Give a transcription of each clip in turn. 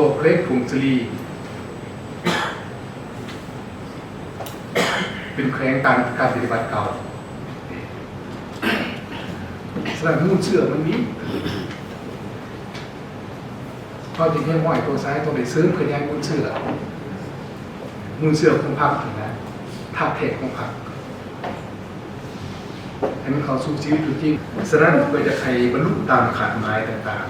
วกเล็กผงสลีเป็นแขวงการปฏิบัติเก่าสำหรับมูลเชื่อมันนี้พอที่ให้ห้อยตัวซ้ายตัวไปซื้อเพื่อแย่งมูลเชื่อของพรรคนะท่าเทศของพรรคให้มันเข้าสู่ชีวิตจริงฉะนั้นเพื่อจะใครบรรลุตามขาดไม้ต่าง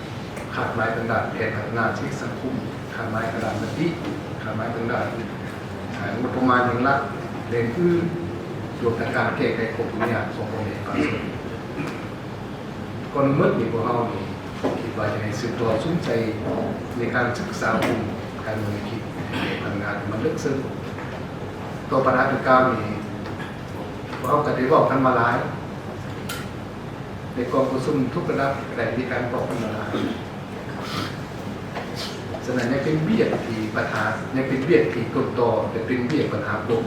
ๆขาดไม้ต่างๆแผนพัฒนาชีวิตสังคมขาดไม้กระดานบันทึกขาดไม้ต่างๆงบประมาณอย่างละเรียนคือรวมทั้งการแก้ไขกฎหมายขององค์กรส่วนก่อนเมื่อมีพวกเราคิดว่าจะให้สืบต่อสนใจในการศึกษาการเมืองคิดทำงานมันลึกซึ้งตัวปัญหาที่ก้าวนี้พวกเราก็ได้บอกกันมาหลายในกองประชุมทุกระดับแต่มีการบอกกันมาหลายฉะนั้นยังเป็นเบี้ยที่ปัญหายังเป็นเบี้ยที่ต้นตอแต่เป็นเบี้ยปัญหาโลก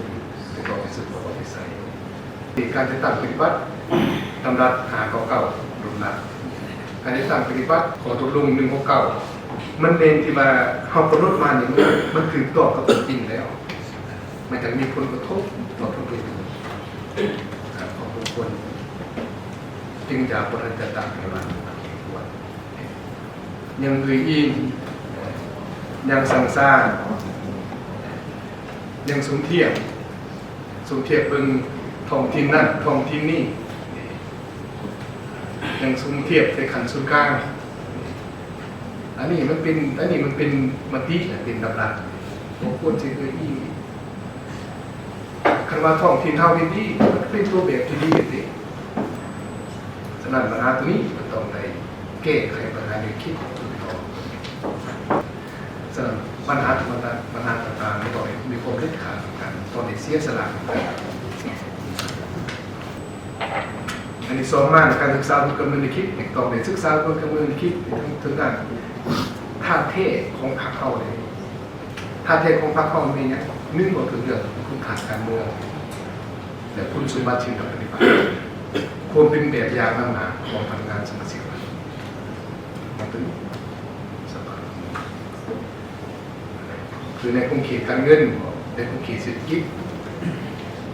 ในกองประชุมประวัติศาสตร์การจะตั้งปฏิบัติตำรับหาเก่าๆรุ่นนั้นการจะตั้งปฏิบัติของตัวลุง169มันเน้นที่ว่าเขากำหนดมาเนี่ยมันถือต่อกับจริงแล้วมันจะมีผลกระทบต่อทุกเรื่องของทุกคนจึงจะบริหารจัดการในวันยังอิงยังสังสารยังสมเทียบเบิ่งท้องถิ่นนั่นท้องถิ่นนี่ยังสมเทียบในขันศูนย์กลางอันนี้มันเป็นมันติเป็นตำราของคนที่เคยอิงคำว่าท้องถิ่นเท่าที่ดีมันเป็นตัวแบบที่ดีเด็กฉะนั้นปัญหาตัวนี้มันต้องไปแก้ไขปัญหาในคิดของตัวเราฉะนั้นปัญหาต่างๆต้องมีความเด็ดขาดกันต้องเสียสละกันอันนี้สองมาการศึกษาบนกำเนิดคิดต้องได้ศึกษาบนกำเนิดคิดถึงด้านท่าเทของพรรคเข้าเลยท่าเทของพรรคเข้ามีเนี่ยนึ่งหมดถึงเรื่องคุณขาดการเมืองแต่คุณสมบัติชินกับปฏิบัติควรเป็นแบบอย่างหนาของทำงานสมาชิกมันเป็นสบายคือในกลุ่มเขตการเงินในกลุ่มเขตเศรษฐกิจ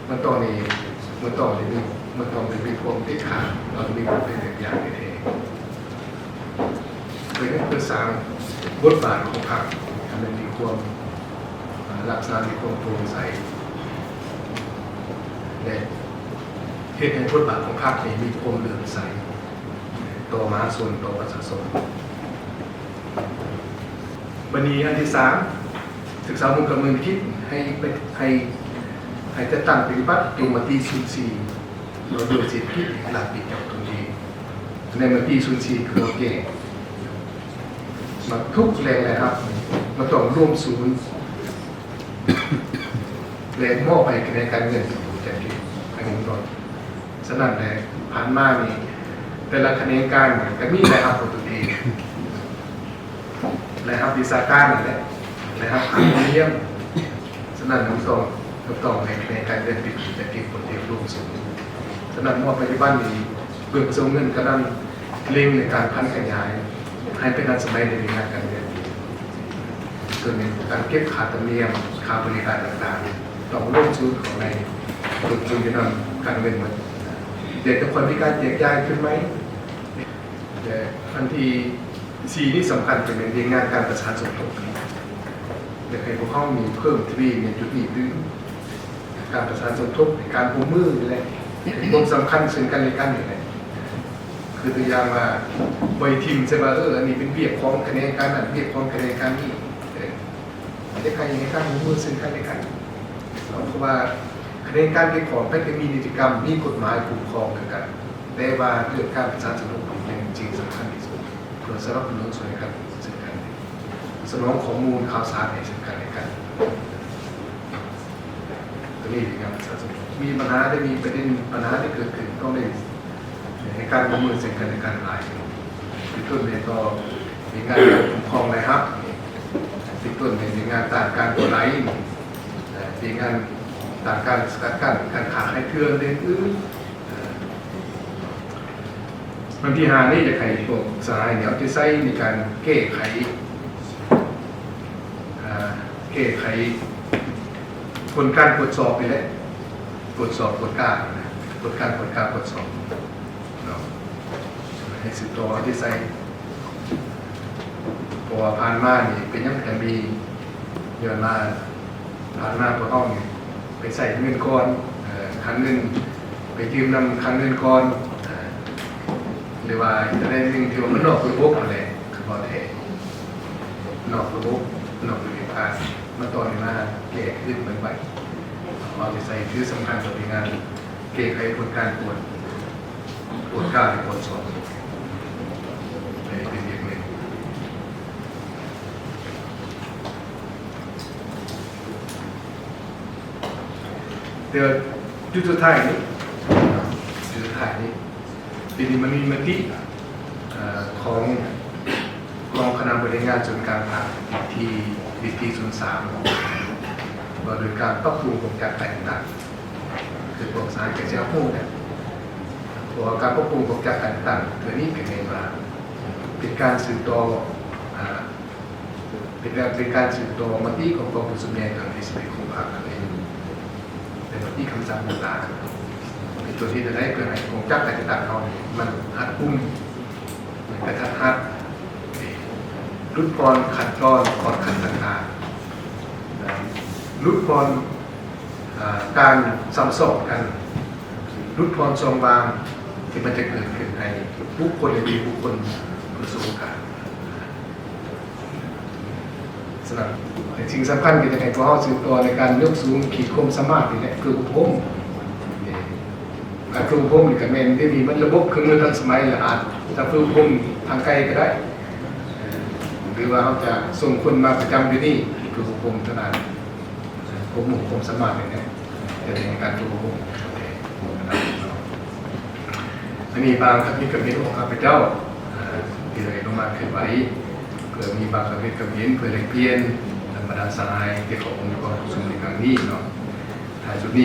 มันต้องมีความติดขาดเรามีความเป็นแบบอย่างในเองเพื่อสร้างบทบาทของพรรคให้มันมีความรักษามีความโปร่งใสและเหตุให้บทบาทของพรรคมีความเหลื่อมใสต่อมหาชนต่อประชาชนวันนี้อันที่3ศึกษามุมกับมือคิดให้จะตั้งปฏิบัติตรงมาที่04เราดูสิทธิหลักปิดจากตรงนี้ในมาที่04คือโอเคมาทุกแรงเลยครับมาต้องร่วมศูนย์แรงมอบไปในการเงินจากที่ทางนี้ก่อนฉะนั้นแหละผ่านมานี่แต่ละคะแนนการก็มีรายรับของตัวเองรายรับวิชาการนี่แหละรายรับการเรียนฉะนั้นต้องในการเงินปิดจากที่คนเองร่วมศูนย์ฉะนั้นมอบปฏิบัตินี้เพื่อประสงค์เงินกำลังเล็งในการพันขยายให้เป็นการสมัยในงานการเงินส่วนในการเก็บค่าธรรมเนียมค่าบริการต่างๆต้องร่วมชุดของในกลุ่มชุมชนการเงินมันเด็กทุกคนมีการแยกย้ายขึ้นไหมแต่อันที่4นี่สำคัญเป็นในงานการประชาสมทบเด็กให้พวกเขามีเพิ่มที่ในจุดนี้ดึงการประชาสมทบการปูมืออะไรความสำคัญซึ่งกันและกันอย่างไรคือตัวอย่างว่าบริทีมใช่ไหมอันนี้เป็นเบียบของคะแนนการนั้นเบียบของคะแนนการนี้ได้ใครยังไงการมือซึ่งกันและกันเพราะว่าคะแนนการเป็นของไม่ได้มีนิติกรรมมีกฎหมายคุ้มครองกันแต่ว่าเรื่องการประชาชนเป็นจริงสำคัญที่สุดเพื่อสนับสนุนส่วนกันซึ่งกันสนองข้อมูลข่าวสารให้ซึ่งกันและกันตัวนี้เป็นการประชาชนมีปัญหาได้มีประเด็นปัญหาที่เกิดขึ้นต้องได้ในการประเมินสิ่งกันในการหลายที่ต้นในต่อมีงานคุ้มครองอะไรครับที่ต้นในงานต่างการตัวไหลมีงานต่างการสกัดกั้นการขาดให้เทือนเรื่องอื่นบางทีหานี่จะใครพวกสายเดี๋ยวจะใช้ในการแก้ไข แก้ไขผลการตรวจสอบไปแล้วตรวจสอบผลการผลการตรวจสอบเนาะให้สืบต่อที่ใส่เพราะว่าผ่านมานี่เป็นยังแต่มีเดือนมาผ่านมาตัวห้องไปใส่เงินก้อนครั้งหนึ่งไปยืมนำครั้งเงินก้อนหรือว่าจะได้สิ่งที่มันนอกระบบอะไรคือบอแทนอกระบบนอกระบบการมาตอนนี้มาแก้ขึ้นเหมือนไปเราจะใส่ชื่อสำคัญต่อในงานแก้ไขผลการตรวจการตรวจสอบในเป็นอย่างหนึ่งเดี๋ยวจุดสุดท้ายนี้ปีนี้มันมีมติของกองคณะบริหารส่วนกลางภาคที่ดิสตรี03ว่าโดยการปรับปรุงโครงการต่างๆคือพวกสายกระเจ้าพูดเนี่ยตัวการปรับปรุงโครงการต่างๆตัวนี้เป็นไงมาเป็นการสืบต่อเป็นการสืบต่อมติของกองทุนสมัยทางที่11ของภาคนั่นเองเป็นมติคำสั่งต่างๆเป็นตัวที่จะได้เพื่อให้โครงการต่างๆเรามันหัดพุ่มมันกระทัดหัดรุดกรขัดกรก่อนขัดต่างๆรุดกรการซ้ำซ้อนกันรุดพรทรงบางที่มันจะเกิดขึ้นในบุคคลในบุคคลประสบการณ์สำหรับสิ่งสำคัญคือจะให้ตัวเขาสืบต่อในการเลือกสูงขีดคมสามารถนี่แหละคืออุปมการฝึกอบรมนี่ก็แม่นได้มีมันระบบเครื่องมือทันสมัยและอาจจะฝึกอบรมทางไกลก็ได้หรือว่าเขาจะส่งคนมาประจำอยู่นี่ฝึกอบรมเท่านั้นผมสามารถเนี่ยจะในการฝึกอบรมอันนี้บางคำนี้กับนี้ของข้าพเจ้าที่เลยลงมาขึ้นไว้เพื่อมีบางคำนี้กับนี้เพื่อเล็กเพียนธรรมดาสายที่ขององค์กรผู้สูงในครั้งนี้เนาะท้ายสุดนี้